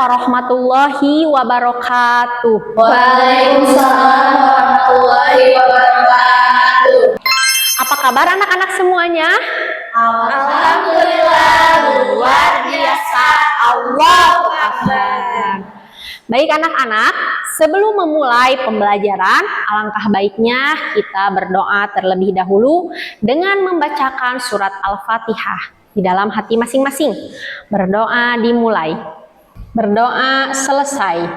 warahmatullahi wabarakatuh. Waalaikumsalam warahmatullahi wabarakatuh. Apa kabar anak-anak semuanya? Alhamdulillah, luar biasa. Allahu Akbar. Baik anak-anak, sebelum memulai pembelajaran, alangkah baiknya kita berdoa terlebih dahulu dengan membacakan surat Al-Fatihah di dalam hati masing-masing. Berdoa dimulai. Berdoa selesai.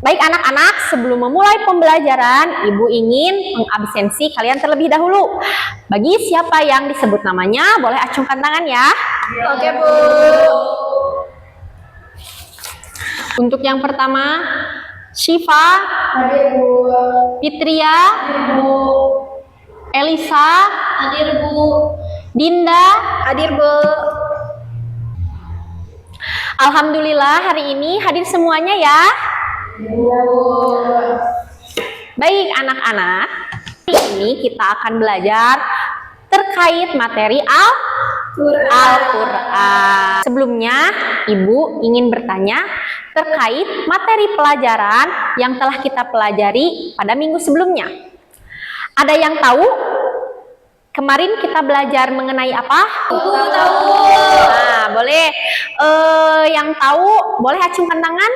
Baik anak-anak, sebelum memulai pembelajaran, Ibu ingin mengabsensi kalian terlebih dahulu. Bagi siapa yang disebut namanya, boleh acungkan tangan ya. Oke, Bu. Untuk yang pertama, Syifa, Hadir, Bu. Fitria, Hadir, Bu. Elisa, Hadir, Bu. Dinda. Hadir, Bu. Alhamdulillah hari ini hadir semuanya ya. Iya, Bu. Baik anak-anak, hari ini kita akan belajar terkait materi Al-Quran. Sebelumnya, Ibu ingin bertanya terkait materi pelajaran yang telah kita pelajari pada minggu sebelumnya. Ada yang tahu? Kemarin kita belajar mengenai apa? Tahu. Nah, boleh yang tahu boleh acungkan tangan.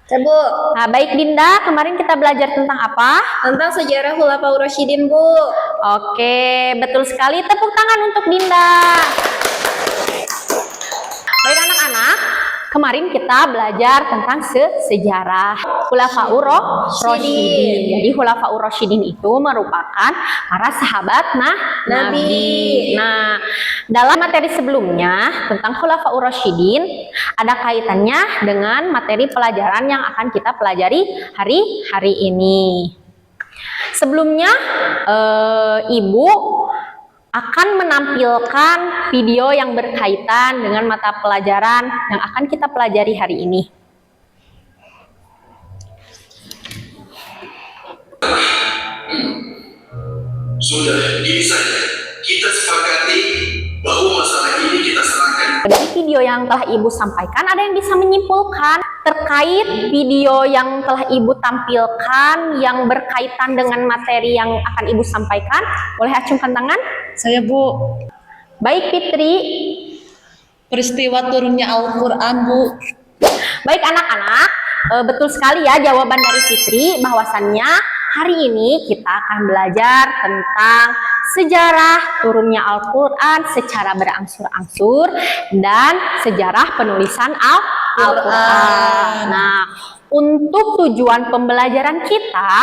Bu. Nah, baik Dinda, kemarin kita belajar tentang apa? Tentang sejarah Khulafaur Rasyidin, Bu. Oke, betul sekali. Tepuk tangan untuk Dinda. Baik anak-anak, kemarin kita belajar tentang sejarah Khulafaur Rasyidin. Jadi Khulafaur Rasyidin itu merupakan para sahabat Nabi. Nah, dalam materi sebelumnya tentang Khulafaur Rasyidin ada kaitannya dengan materi pelajaran yang akan kita pelajari hari ini. Sebelumnya, Ibu akan menampilkan video yang berkaitan dengan mata pelajaran yang akan kita pelajari hari ini. Sudah, gini saja. Kita sepakati bahwa masalah ini kita serahkan. Dari video yang telah Ibu sampaikan, ada yang bisa menyimpulkan terkait video yang telah Ibu tampilkan yang berkaitan dengan materi yang akan Ibu sampaikan? Boleh acungkan tangan? Saya, Bu. Baik Fitri. Peristiwa turunnya Al-Quran, Bu. Baik anak-anak, betul sekali ya jawaban dari Fitri, bahwasannya hari ini kita akan belajar tentang sejarah turunnya Al-Quran secara berangsur-angsur dan sejarah penulisan Al-Quran. Nah, untuk tujuan pembelajaran kita,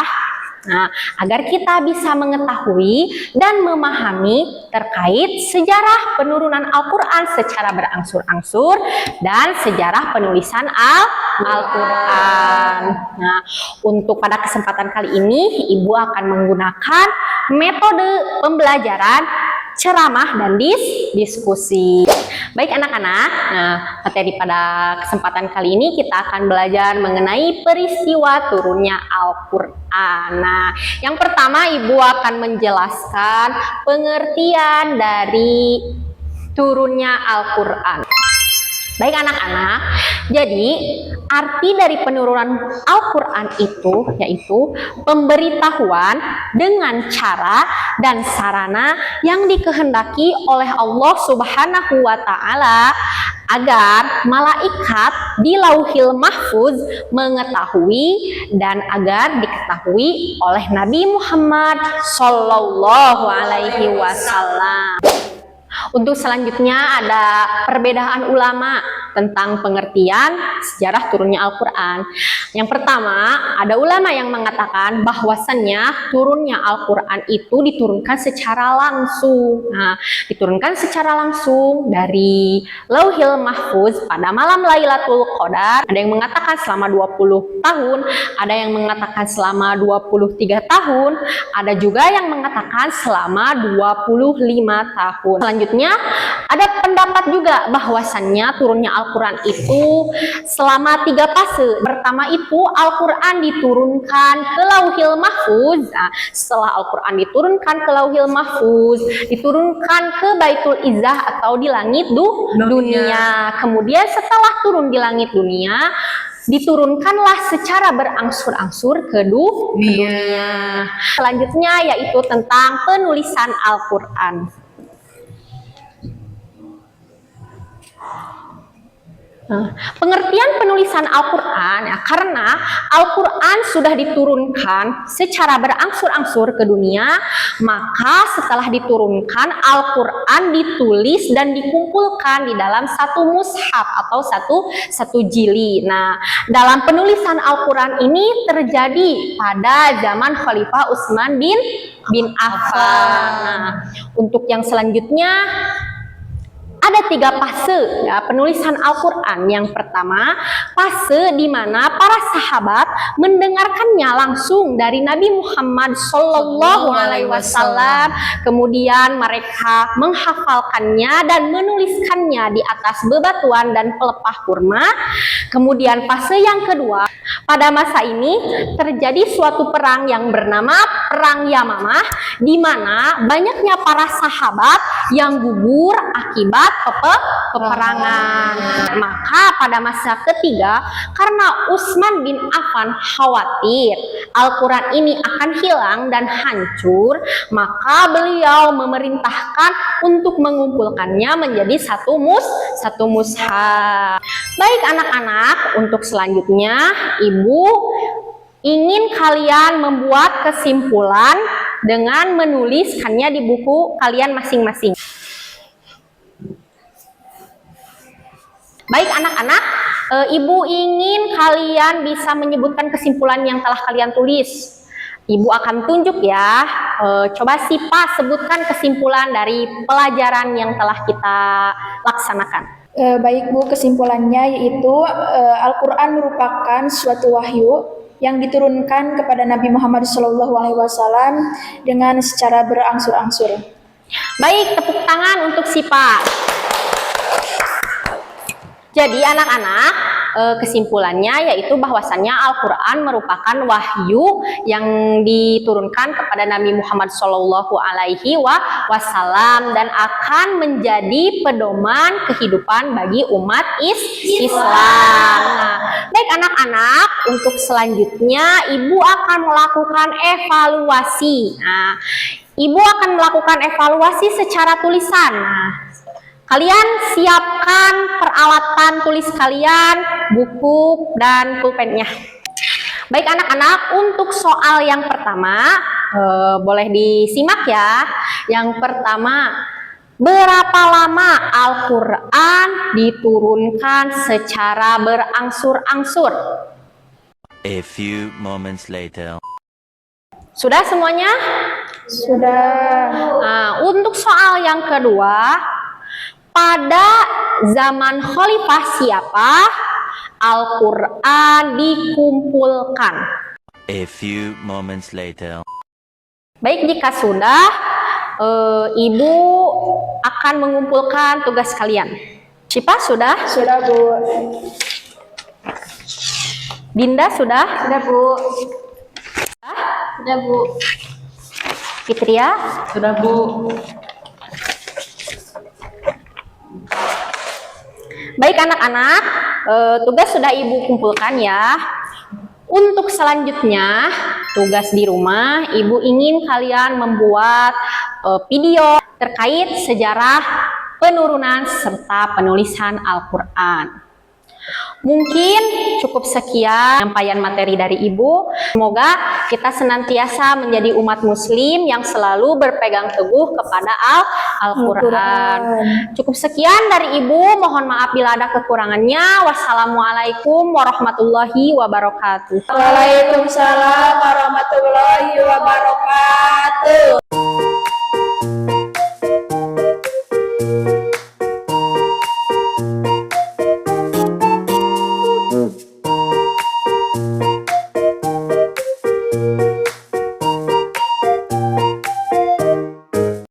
agar kita bisa mengetahui dan memahami terkait sejarah penurunan Al-Quran secara berangsur-angsur dan sejarah penulisan Al-Quran. Nah, untuk pada kesempatan kali ini, Ibu akan menggunakan metode pembelajaran ceramah dan diskusi. Baik anak-anak, materi pada kesempatan kali ini kita akan belajar mengenai peristiwa turunnya Al-Quran. Nah, yang pertama Ibu akan menjelaskan pengertian dari turunnya Al-Quran. Baik anak-anak, jadi arti dari penurunan Al-Quran itu yaitu pemberitahuan dengan cara dan sarana yang dikehendaki oleh Allah Subhanahu wa Ta'ala agar malaikat di Lauhil Mahfuz mengetahui dan agar diketahui oleh Nabi Muhammad Sallallahu Alaihi Wasallam. Untuk selanjutnya ada perbedaan ulama tentang pengertian sejarah turunnya Al-Quran. Yang pertama, ada ulama yang mengatakan bahwasannya turunnya Al-Quran itu diturunkan secara langsung. Nah, diturunkan secara langsung dari Lauhil Mahfuz pada malam Lailatul Qadar. Ada yang mengatakan selama 20 tahun, ada yang mengatakan selama 23 tahun, ada juga yang mengatakan selama 25 tahun. Selanjutnya bahwasannya ada pendapat juga bahwasannya turunnya Al-Quran itu selama 3 fase. Pertama itu Al-Quran diturunkan ke Lauhil Mahfuz. Nah, setelah Al-Quran diturunkan ke Lauhil Mahfuz, diturunkan ke Baitul Izzah atau di langit dunia. Kemudian setelah turun di langit dunia, diturunkanlah secara berangsur-angsur ke dunia. Selanjutnya yaitu tentang penulisan Al-Quran. Pengertian penulisan Al-Quran ya, karena Al-Quran sudah diturunkan secara berangsur-angsur ke dunia, maka setelah diturunkan Al-Quran ditulis dan dikumpulkan di dalam satu mushaf atau satu jili. Nah, dalam penulisan Al-Quran ini terjadi pada zaman Khalifah Utsman bin Affan. Nah, untuk yang selanjutnya ada 3 fase ya, penulisan Al-Quran. Yang pertama, fase di mana para sahabat mendengarkannya langsung dari Nabi Muhammad SAW. Kemudian mereka menghafalkannya dan menuliskannya di atas bebatuan dan pelepah kurma. Kemudian fase yang kedua, pada masa ini terjadi suatu perang yang bernama Perang Yamamah, di mana banyaknya para sahabat yang gugur akibat peperangan. Maka pada masa ketiga, karena Utsman bin Affan khawatir Al-Quran ini akan hilang dan hancur, maka beliau memerintahkan untuk mengumpulkannya menjadi satu mushaf. Baik anak-anak, untuk selanjutnya Ibu ingin kalian membuat kesimpulan dengan menuliskannya di buku kalian masing-masing. Baik anak-anak, Ibu ingin kalian bisa menyebutkan kesimpulan yang telah kalian tulis. Ibu akan tunjuk ya. Coba Sipa sebutkan kesimpulan dari pelajaran yang telah kita laksanakan. Baik Bu, kesimpulannya yaitu Al-Quran merupakan suatu wahyu yang diturunkan kepada Nabi Muhammad SAW dengan secara berangsur-angsur. Baik, tepuk tangan untuk Sipa. Jadi anak-anak, kesimpulannya yaitu bahwasannya Al-Quran merupakan wahyu yang diturunkan kepada Nabi Muhammad SAW dan akan menjadi pedoman kehidupan bagi umat Islam. Nah, baik anak-anak, untuk selanjutnya Ibu akan melakukan evaluasi. Nah, Ibu akan melakukan evaluasi secara tulisan. Nah, kalian siapkan peralatan tulis kalian, buku dan pulpennya. Baik anak-anak, untuk soal yang pertama, boleh disimak ya. Yang pertama, berapa lama Al-Quran diturunkan secara berangsur-angsur? A few moments later. Sudah semuanya? Sudah. Nah, untuk soal yang kedua, pada zaman Khalifah siapa Al-Quran dikumpulkan? A few moments later. Baik, jika sudah, Ibu akan mengumpulkan tugas kalian. Syifa sudah? Sudah Bu. Dinda sudah? Sudah Bu. Sudah Bu. Fitria? Sudah Bu. Baik anak-anak, tugas sudah Ibu kumpulkan ya. Untuk selanjutnya, tugas di rumah, Ibu ingin kalian membuat video terkait sejarah penurunan serta penulisan Al-Quran. Mungkin cukup sekian penyampaian materi dari Ibu. Semoga kita senantiasa menjadi umat muslim yang selalu berpegang teguh kepada Al-Quran. Cukup sekian dari Ibu. Mohon maaf bila ada kekurangannya. Wassalamualaikum warahmatullahi wabarakatuh. Waalaikumsalam warahmatullahi wabarakatuh.